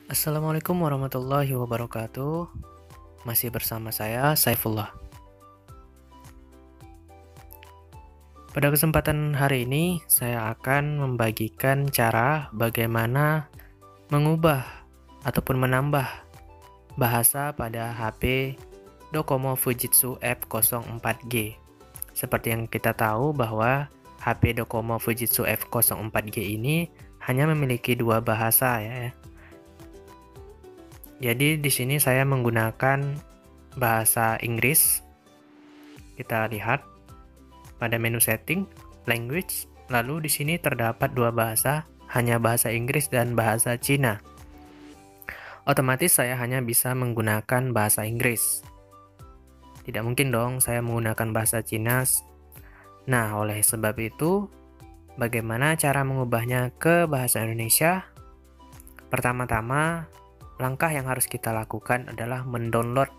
Assalamualaikum warahmatullahi wabarakatuh. Masih bersama saya, Saifullah. Pada kesempatan hari ini, saya akan membagikan cara bagaimana mengubah ataupun menambah bahasa pada HP Docomo Fujitsu F04G. Seperti yang kita tahu bahwa HP Docomo Fujitsu F04G ini hanya memiliki dua bahasa ya. Jadi di sini saya menggunakan bahasa Inggris. Kita lihat pada menu setting, language, lalu di sini terdapat dua bahasa, hanya bahasa Inggris dan bahasa Cina. Otomatis saya hanya bisa menggunakan bahasa Inggris. Tidak mungkin dong saya menggunakan bahasa Cina. Nah, oleh sebab itu, bagaimana cara mengubahnya ke bahasa Indonesia? Pertama-tama, langkah yang harus kita lakukan adalah mendownload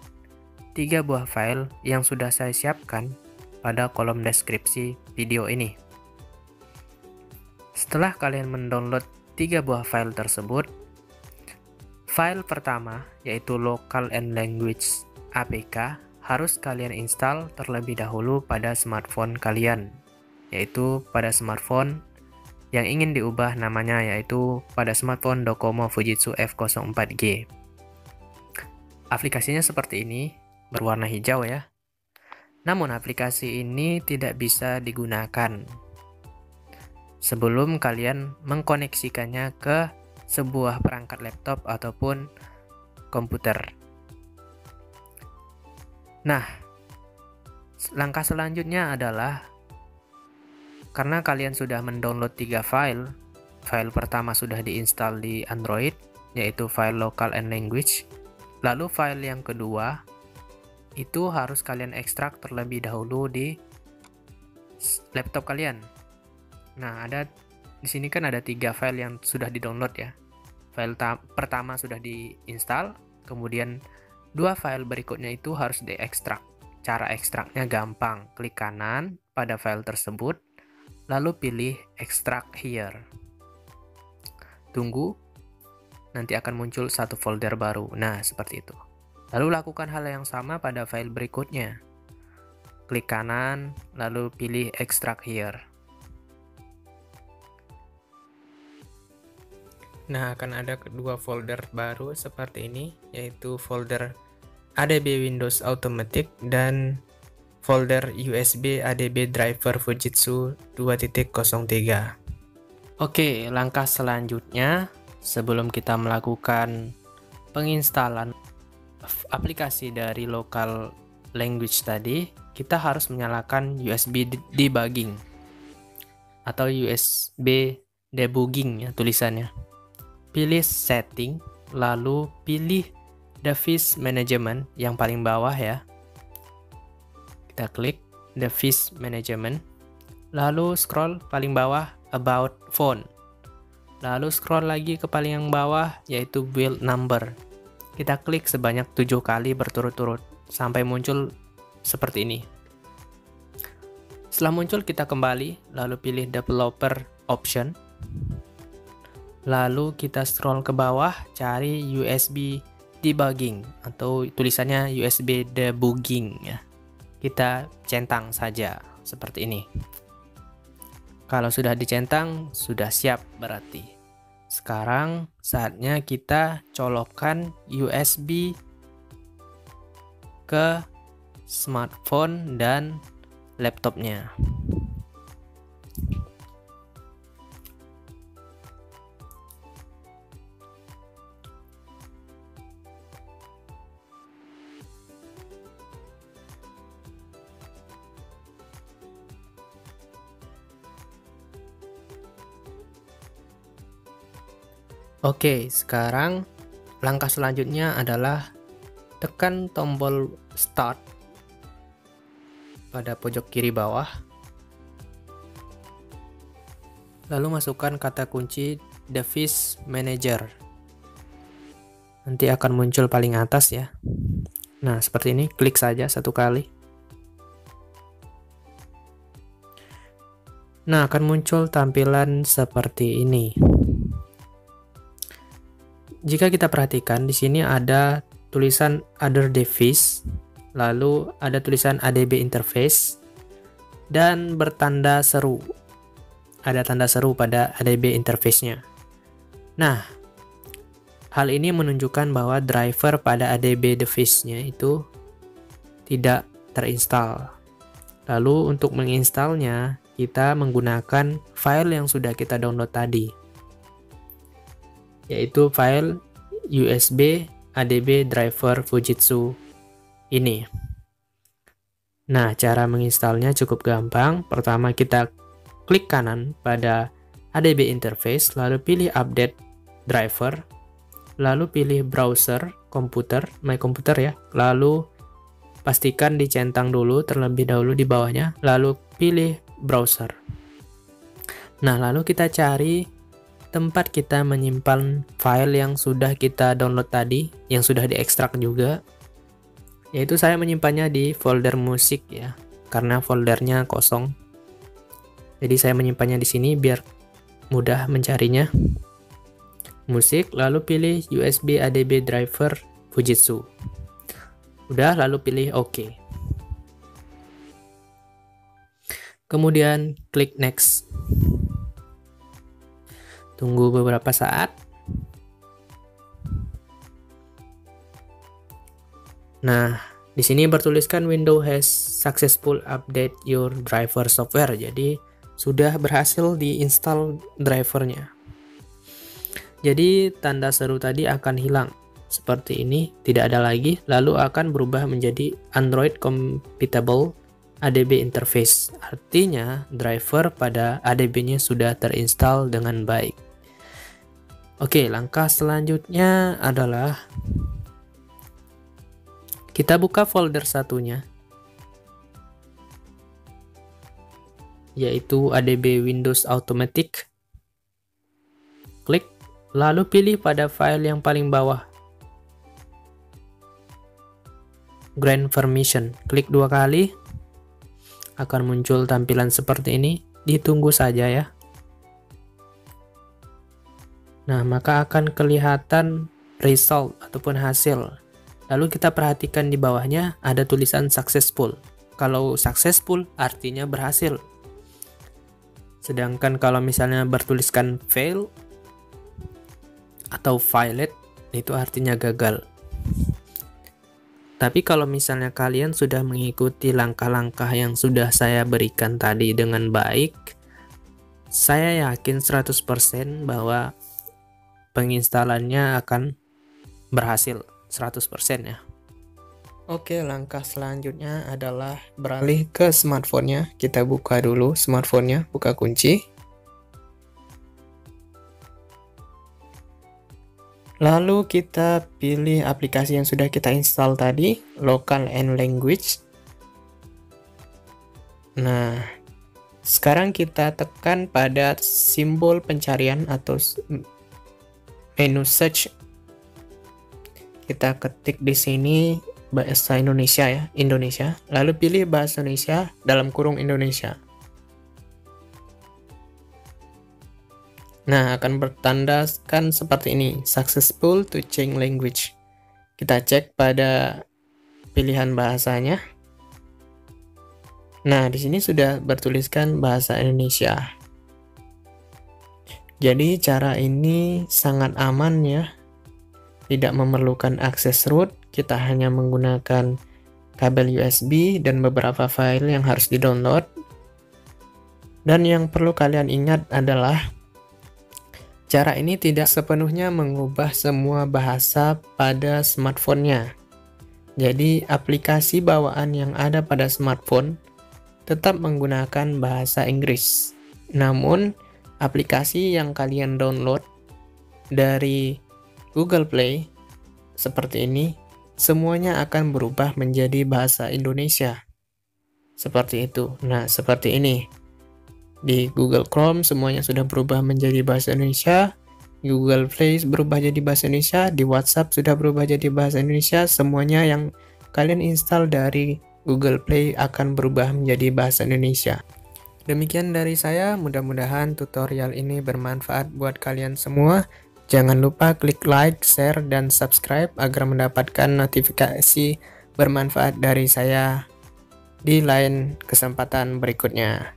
3 buah file yang sudah saya siapkan pada kolom deskripsi video ini. Setelah kalian mendownload 3 buah file tersebut, file pertama yaitu Local and Language APK harus kalian install terlebih dahulu pada smartphone kalian, yaitu pada smartphone yang ingin diubah namanya, yaitu pada smartphone Docomo Fujitsu F04G. Aplikasinya seperti ini, berwarna hijau ya. Namun aplikasi ini tidak bisa digunakan sebelum kalian mengkoneksikannya ke sebuah perangkat laptop ataupun komputer. Nah, langkah selanjutnya adalah karena kalian sudah mendownload 3 file, file pertama sudah diinstal di Android, yaitu file local and language. Lalu file yang kedua, itu harus kalian ekstrak terlebih dahulu di laptop kalian. Nah, di sini kan ada 3 file yang sudah di-download ya. File pertama sudah diinstal, kemudian 2 file berikutnya itu harus diekstrak. Cara ekstraknya gampang, klik kanan pada file tersebut, lalu pilih extract here. Tunggu, nanti akan muncul satu folder baru. Nah, seperti itu. Lalu lakukan hal yang sama pada file berikutnya. Klik kanan, lalu pilih extract here. Nah, akan ada kedua folder baru seperti ini, yaitu folder ADB Windows Automatic dan folder USB ADB Driver Fujitsu 2.03. Oke, langkah selanjutnya sebelum kita melakukan penginstalan aplikasi dari local language tadi, kita harus menyalakan USB debugging atau USB debugging ya tulisannya. Pilih setting, lalu pilih device management yang paling bawah ya. Kita klik device management, lalu scroll paling bawah about phone, lalu scroll lagi ke paling yang bawah yaitu build number. Kita klik sebanyak 7 kali berturut-turut sampai muncul seperti ini. Setelah muncul kita kembali, lalu pilih developer option, lalu kita scroll ke bawah cari USB debugging atau tulisannya USB debugging ya. Kita centang saja seperti ini. Kalau sudah dicentang, sudah siap berarti. Sekarang saatnya kita colokkan USB ke smartphone dan laptopnya. Oke, sekarang langkah selanjutnya adalah tekan tombol start pada pojok kiri bawah. Lalu masukkan kata kunci device manager. Nanti akan muncul paling atas ya. Nah, seperti ini, klik saja satu kali. Nah, akan muncul tampilan seperti ini. jika kita perhatikan di sini ada tulisan other device, lalu ada tulisan ADB interface dan bertanda seru. Ada tanda seru pada ADB interface-nya. Nah, hal ini menunjukkan bahwa driver pada ADB device-nya itu tidak terinstall. Lalu untuk menginstalnya, kita menggunakan file yang sudah kita download tadi, yaitu file USB ADB driver Fujitsu ini. Nah, cara menginstalnya cukup gampang. Pertama, kita klik kanan pada ADB interface, lalu pilih update driver, lalu pilih browser komputer, my computer ya, lalu pastikan dicentang dulu terlebih dahulu di bawahnya, lalu pilih browser. Nah, lalu kita cari tempat kita menyimpan file yang sudah kita download tadi, yang sudah diekstrak juga, yaitu saya menyimpannya di folder musik ya, karena foldernya kosong. Jadi saya menyimpannya di sini biar mudah mencarinya. Musik, lalu pilih USB ADB driver Fujitsu. Udah, lalu pilih OK. Kemudian klik next. Tunggu beberapa saat. Nah, di sini bertuliskan Windows has successful update your driver software. Jadi sudah berhasil diinstal drivernya. Jadi tanda seru tadi akan hilang. Seperti ini, tidak ada lagi, lalu akan berubah menjadi Android compatible ADB interface. Artinya, driver pada ADB-nya sudah terinstall dengan baik. Oke, langkah selanjutnya adalah kita buka folder satunya, yaitu ADB Windows Automatic. Klik, lalu pilih pada file yang paling bawah, Grant Permission. Klik 2 kali, akan muncul tampilan seperti ini. Ditunggu saja ya. Nah, maka akan kelihatan result ataupun hasil. Lalu kita perhatikan di bawahnya ada tulisan successful. Kalau successful artinya berhasil. Sedangkan kalau misalnya bertuliskan fail atau failed, itu artinya gagal. Tapi kalau misalnya kalian sudah mengikuti langkah-langkah yang sudah saya berikan tadi dengan baik, saya yakin 100% bahwa penginstalannya akan berhasil 100% ya. Oke, langkah selanjutnya adalah beralih ke smartphone-nya. Kita buka dulu smartphone-nya, buka kunci. Lalu kita pilih aplikasi yang sudah kita install tadi, Local and Language. Nah, sekarang kita tekan pada simbol pencarian atau menu search. Kita ketik di sini bahasa Indonesia ya, Indonesia. Lalu pilih bahasa Indonesia dalam kurung Indonesia. Nah, akan bertandaskan seperti ini, successful to change language. Kita cek pada pilihan bahasanya. Nah, di sini sudah bertuliskan bahasa Indonesia. Jadi cara ini sangat aman ya. Tidak memerlukan akses root, kita hanya menggunakan kabel USB dan beberapa file yang harus di-download. Dan yang perlu kalian ingat adalah cara ini tidak sepenuhnya mengubah semua bahasa pada smartphone-nya. Jadi, aplikasi bawaan yang ada pada smartphone tetap menggunakan bahasa Inggris. Namun, aplikasi yang kalian download dari Google Play seperti ini, semuanya akan berubah menjadi bahasa Indonesia. Seperti itu. Nah, seperti ini. Di Google Chrome semuanya sudah berubah menjadi bahasa Indonesia. Google Play berubah jadi bahasa Indonesia. Di WhatsApp sudah berubah jadi bahasa Indonesia. Semuanya yang kalian install dari Google Play akan berubah menjadi bahasa Indonesia. Demikian dari saya, mudah-mudahan tutorial ini bermanfaat buat kalian semua. Jangan lupa klik like, share, dan subscribe agar mendapatkan notifikasi bermanfaat dari saya di lain kesempatan berikutnya.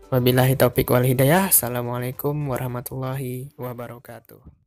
Wabillahi taufik wal hidayah. Assalamualaikum warahmatullahi wabarakatuh.